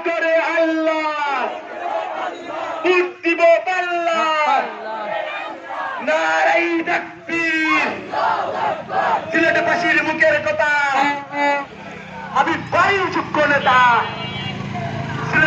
করে আল্লাহ, ভোট দিব পাল্লা, নারাই তাকবীর। সিলেটবাসীর মুখের কথা, আমি বায়ু যোগ্য নেতা।